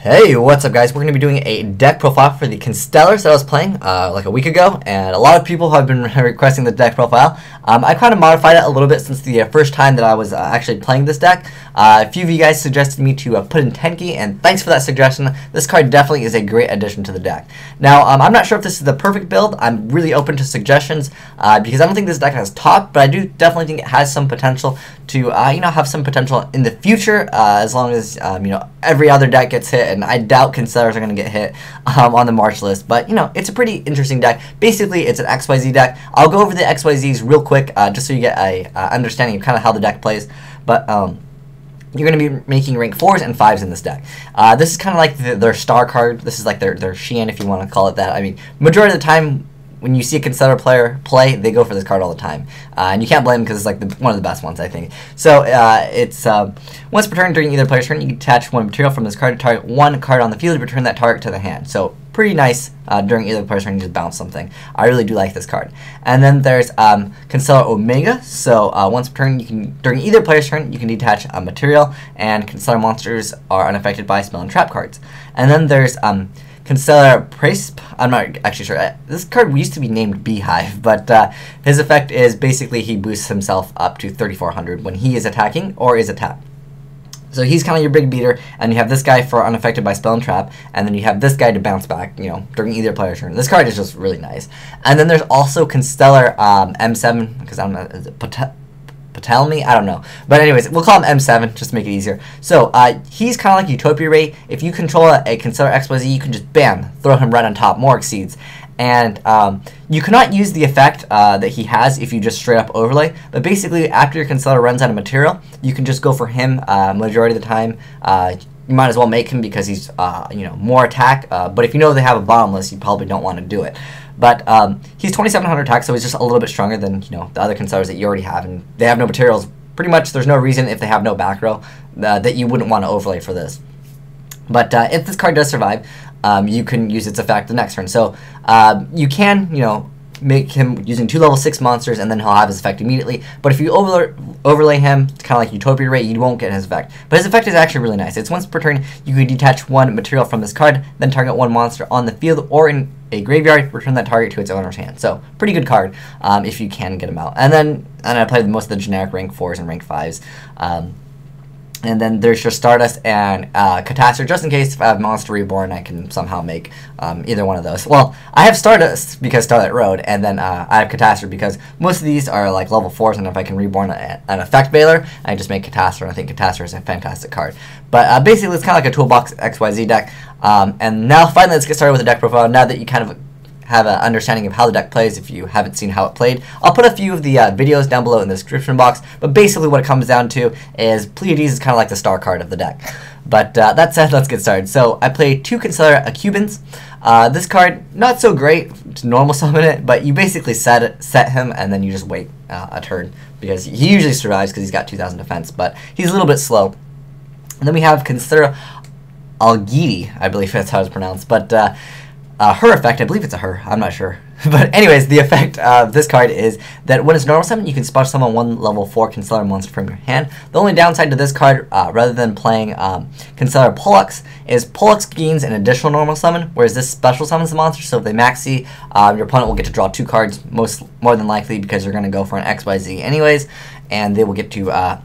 Hey, what's up guys? We're going to be doing a deck profile for the Constellars that I was playing like a week ago, and a lot of people have been requesting the deck profile. I kind of modified it a little bit since the first time that I was actually playing this deck. A few of you guys suggested me to put in Tenki, and thanks for that suggestion. This card definitely is a great addition to the deck. Now, I'm not sure if this is the perfect build. I'm really open to suggestions because I don't think this deck has top, but I do definitely think it has some potential to have some potential in the future as long as every other deck gets hit. And I doubt Constellars are going to get hit on the March list. But, it's a pretty interesting deck. Basically, it's an XYZ deck. I'll go over the XYZs real quick just so you get a understanding of kind of how the deck plays. But you're going to be making rank 4s and 5s in this deck. This is kind of like their star card. This is like their Shein, if you want to call it that. I mean, majority of the time, when you see a Constellar player play, they go for this card all the time. And you can't blame them because it's like one of the best ones, I think. So it's once per turn during either player's turn, you can detach one material from this card to target one card on the field, return that target to the hand. So pretty nice during either player's turn, you just bounce something. I really do like this card. And then there's Constellar Omega. So once per turn, during either player's turn, you can detach a material, and Constellar monsters are unaffected by spell and trap cards. And then there's Constellar Prisp. I'm not actually sure. This card used to be named Beehive, but his effect is basically he boosts himself up to 3,400 when he is attacking or is attacked. So he's kind of your big beater, and you have this guy for unaffected by spell and trap, and then you have this guy to bounce back, during either player's turn. This card is just really nice. And then there's also Constellar M7, because I don't know, is it Patelme? I don't know. But anyways, we'll call him M7 just to make it easier. So he's kind of like Utopia Ray. If you control a Constellar XYZ, you can just bam, throw him right on top, more exceeds. And you cannot use the effect that he has if you just straight up overlay. But basically, after your Constellar runs out of material, you can just go for him majority of the time. You might as well make him because he's more attack. But if you know they have a bottomless, you probably don't want to do it. But he's 2,700 attack, so he's just a little bit stronger than the other Constellars that you already have, and they have no materials. Pretty much, there's no reason if they have no back row that you wouldn't want to overlay for this. But if this card does survive, you can use its effect the next turn. So you can make him using 2 level 6 monsters, and then he'll have his effect immediately. But if you overlay him, it's kind of like Utopia Ray, you won't get his effect. But his effect is actually really nice. It's once per turn, you can detach one material from this card, then target one monster on the field or in a graveyard, return that target to its owner's hand. So pretty good card if you can get him out. And I played most of the generic rank 4s and rank 5s. And then there's your Stardust and Catastrophe, just in case if I have Monster Reborn, I can somehow make either one of those. Well, I have Stardust because Starlight Road, and then I have Catastrophe because most of these are like level 4s, and if I can Reborn an Effect Veiler, I just make Catastrophe, and I think Catastrophe is a fantastic card. But basically, it's kind of like a Toolbox XYZ deck. And now, finally, let's get started with the deck profile, now that you kind of have an understanding of how the deck plays if you haven't seen how it played. I'll put a few of the videos down below in the description box, but basically what it comes down to is Pleiades is kind of like the star card of the deck. But that said, let's get started. So I play 2 Constellar Cubans. This card, not so great to normal summon it, but you basically set him and then you just wait a turn, because he usually survives because he's got 2,000 defense, but he's a little bit slow. And then we have Constellar Algidi, I believe that's how it's pronounced, but her effect, I believe it's a her, I'm not sure. But anyways, the effect of this card is that when it's normal summon, you can special summon one level 4 Constellar monster from your hand. The only downside to this card, rather than playing Constellar Pollux, is Pollux gains an additional normal summon, whereas this special summons the monster, so if they maxi, your opponent will get to draw 2 cards, more than likely, because you're going to go for an XYZ anyways, and they will get to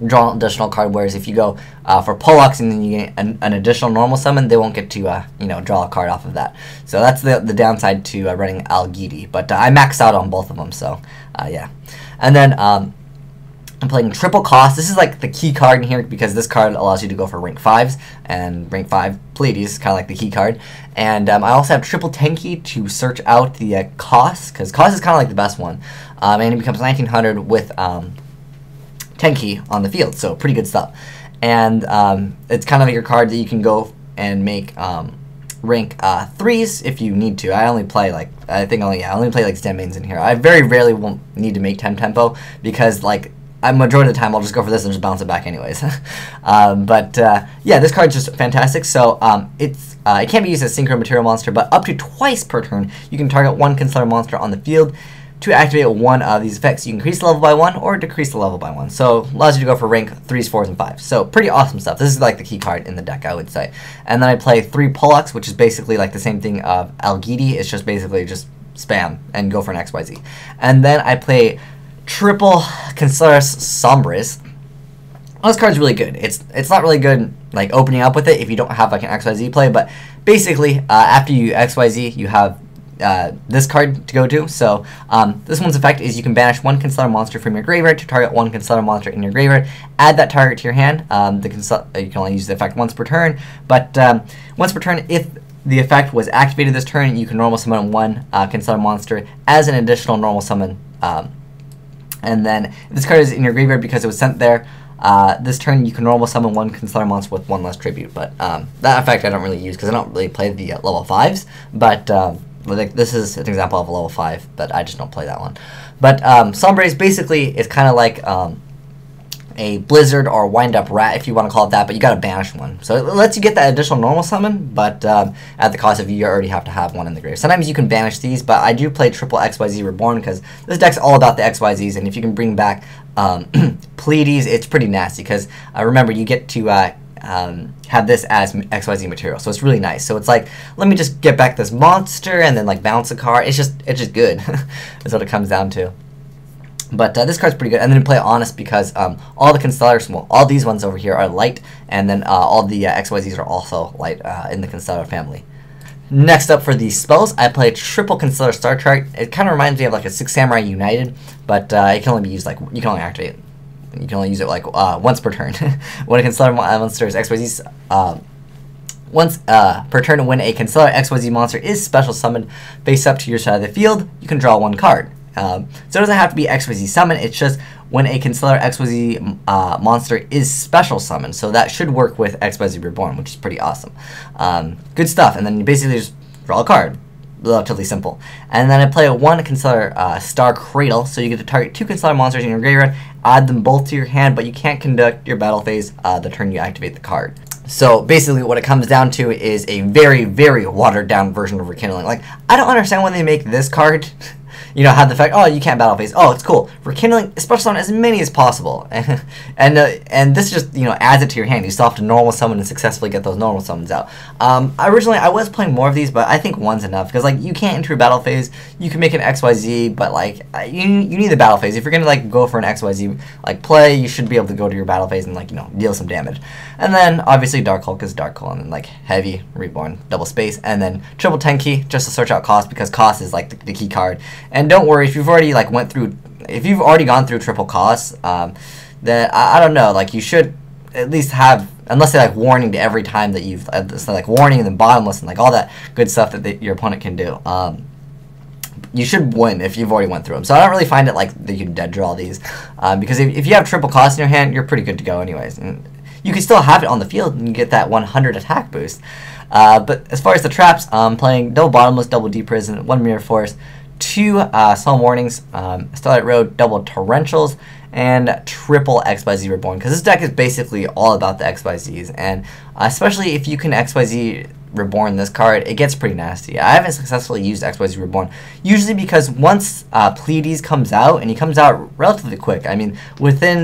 draw an additional card, whereas if you go for Pollux and then you get an additional normal summon, they won't get to draw a card off of that. So that's the downside to running Algidi, but I maxed out on both of them, so yeah. And then I'm playing Triple Cost. This is like the key card in here because this card allows you to go for rank 5s, and rank 5 Pleiades is kind of like the key card. And I also have Triple Tenki to search out the cost, because cost is kind of like the best one, and it becomes 1,900 with Tenki on the field, so pretty good stuff. And it's kind of your card that you can go and make rank 3s if you need to. I only play like I only play like stem mains in here. I very rarely won't need to make 10 tempo because like majority of the time I'll just go for this and just bounce it back anyways. Yeah, this card's just fantastic. So it can't be used as synchro material monster, but up to twice per turn you can target one Constellar monster on the field. to activate one of these effects. You can increase the level by 1 or decrease the level by 1. So allows you to go for rank 3s, 4s, and 5s. So pretty awesome stuff. This is like the key card in the deck, I would say. And then I play 3 Pollux, which is basically like the same thing of Algidi. It's just basically just spam and go for an XYZ. And then I play triple Constellars Sombres. Well, this card's really good. It's not really good like opening up with it if you don't have like an XYZ play, but basically after you XYZ, you have this card to go to. So this one's effect is you can banish one Constellar monster from your graveyard to target one Constellar monster in your graveyard. Add that target to your hand. You can only use the effect once per turn, but once per turn, if the effect was activated this turn, you can normal summon one Constellar monster as an additional normal summon. And then if this card is in your graveyard because it was sent there, this turn you can normal summon one Constellar monster with 1 less tribute. But that effect I don't really use because I don't really play the level 5s. But like this is an example of a level 5, but I just don't play that one. But Sombres basically is kind of like a Blizzard or Wind-Up Rat, if you want to call it that, but you got to banish one. So it lets you get that additional normal summon, but at the cost of you already have to have one in the grave. Sometimes you can banish these, but I do play triple XYZ Reborn because this deck's all about the XYZs, and if you can bring back Pleiades, it's pretty nasty because remember, you get to have this as XYZ material, so it's really nice. So it's like, let me just get back this monster and then like bounce a card. It's just good. That's what it comes down to. But this card's pretty good. And then you play Honest because all the Constellars, well, all these ones over here are light, and then all the XYZs are also light in the Constellar family. Next up for the spells, I play triple Constellar Star Chart. It kind of reminds me of like a 6 Samurai United, but it can only be used like, you can only activate it. You can only use it like once per turn. When a Constellar monster is XYZ, once per turn, when a Constellar XYZ monster is special summoned face up to your side of the field, you can draw 1 card. So it doesn't have to be XYZ summon, it's just when a Constellar XYZ monster is special summoned. So that should work with XYZ Reborn, which is pretty awesome. Good stuff, and then you basically just draw a card. Relatively simple. And then I play 1 Constellar Star Cradle, so you get to target 2 Constellar monsters in your graveyard, add them both to your hand, but you can't conduct your battle phase the turn you activate the card. So basically what it comes down to is a very, very watered down version of Rekindling. Like, I don't understand when they make this card you know, have the fact, oh, you can't battle phase. Oh, it's cool. Rekindling, special summon as many as possible. and this just, you know, adds it to your hand. You still have to normal summon and successfully get those normal summons out. Originally, I was playing more of these, but I think 1's enough. Because, like, you can't enter a battle phase. You can make an XYZ, but, like, you need the battle phase. If you're going to, like, go for an XYZ, like, play, you should be able to go to your battle phase and, like, you know, deal some damage. And then, obviously, Dark Hulk is Dark Hulk, and then, like, Heavy, Reborn, double space, and then triple Tenki, just to search out cost, because cost is, like, the key card. And don't worry, if you've already like if you've already gone through triple costs, then I don't know, like you should at least have, unless they like warning to every time that you've so like warning and then bottomless and like all that good stuff that your opponent can do. You should win if you've already went through them. So I don't really find it like that you can dead draw these, because if you have triple costs in your hand, you're pretty good to go anyways. And you can still have it on the field and you get that 100 attack boost. But as far as the traps, I'm playing double bottomless, double deep prison, 1 mirror force, 2 Solemn Warnings, Starlight Road, double Torrentials, and triple XYZ Reborn. Because this deck is basically all about the XYZs, and especially if you can XYZ Reborn this card, it gets pretty nasty. I haven't successfully used XYZ Reborn, usually because once Pleiades comes out, and he comes out relatively quick. I mean, within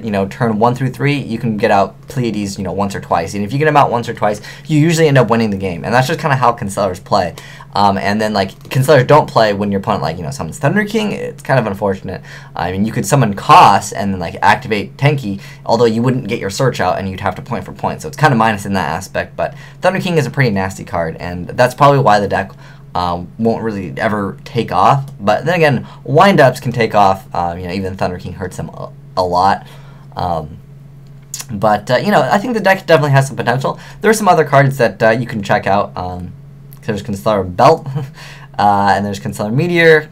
you know, turn 1 through 3, you can get out Pleiades, you know, once or twice. And if you get him out once or twice, you usually end up winning the game. And that's just kind of how Constellars play. And then, like, Constellars don't play when your opponent, like, you know, summons Thunder King. It's kind of unfortunate. I mean, you could summon Koss and then, like, activate Tenki, although you wouldn't get your search out and you'd have to point for point. So it's kind of minus in that aspect. But Thunder King is a pretty nasty card, and that's probably why the deck won't really ever take off. But then again, wind-ups can take off. You know, even Thunder King hurts them a lot. But you know, I think the deck definitely has some potential. There are some other cards that you can check out. There's Constellar Belt, and there's Constellar Meteor,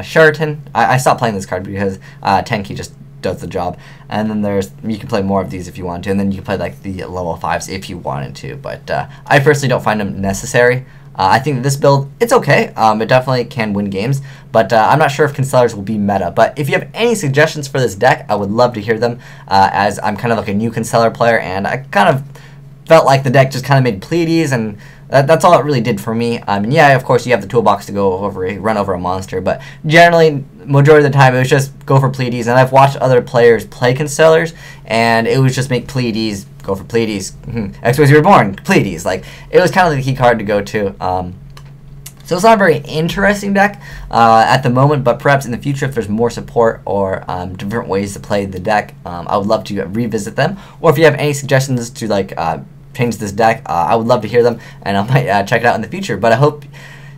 Sheraton. I stopped playing this card because Tenki just does the job. And then you can play more of these if you want to, and then you can play like the level 5s if you wanted to. But I personally don't find them necessary. I think this build, it's okay. It definitely can win games, but I'm not sure if Constellars will be meta. But if you have any suggestions for this deck, I would love to hear them, as I'm kind of like a new Constellar player, and I kind of felt like the deck just kind of made Pleiades, and that's all it really did for me. And yeah, of course, you have the toolbox to go over run over a monster, but generally, majority of the time, it was just go for Pleiades. And I've watched other players play Constellars, and it was just make Pleiades, go for Pleiades. X-Ways Reborn, Pleiades. Like, it was kind of the key card to go to. So it's not a very interesting deck at the moment, but perhaps in the future, if there's more support or different ways to play the deck, I would love to revisit them. Or if you have any suggestions to like change this deck, I would love to hear them, and I might check it out in the future. But I hope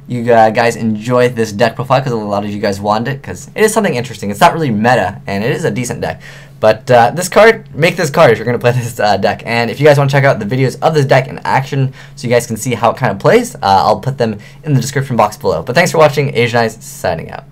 you guys enjoy this deck profile, because a lot of you guys wanted it, because it is something interesting. It's not really meta, and it is a decent deck. But this card, make this card if you're going to play this deck. And if you guys want to check out the videos of this deck in action so you guys can see how it kind of plays, I'll put them in the description box below. But thanks for watching. Asian Eyes signing out.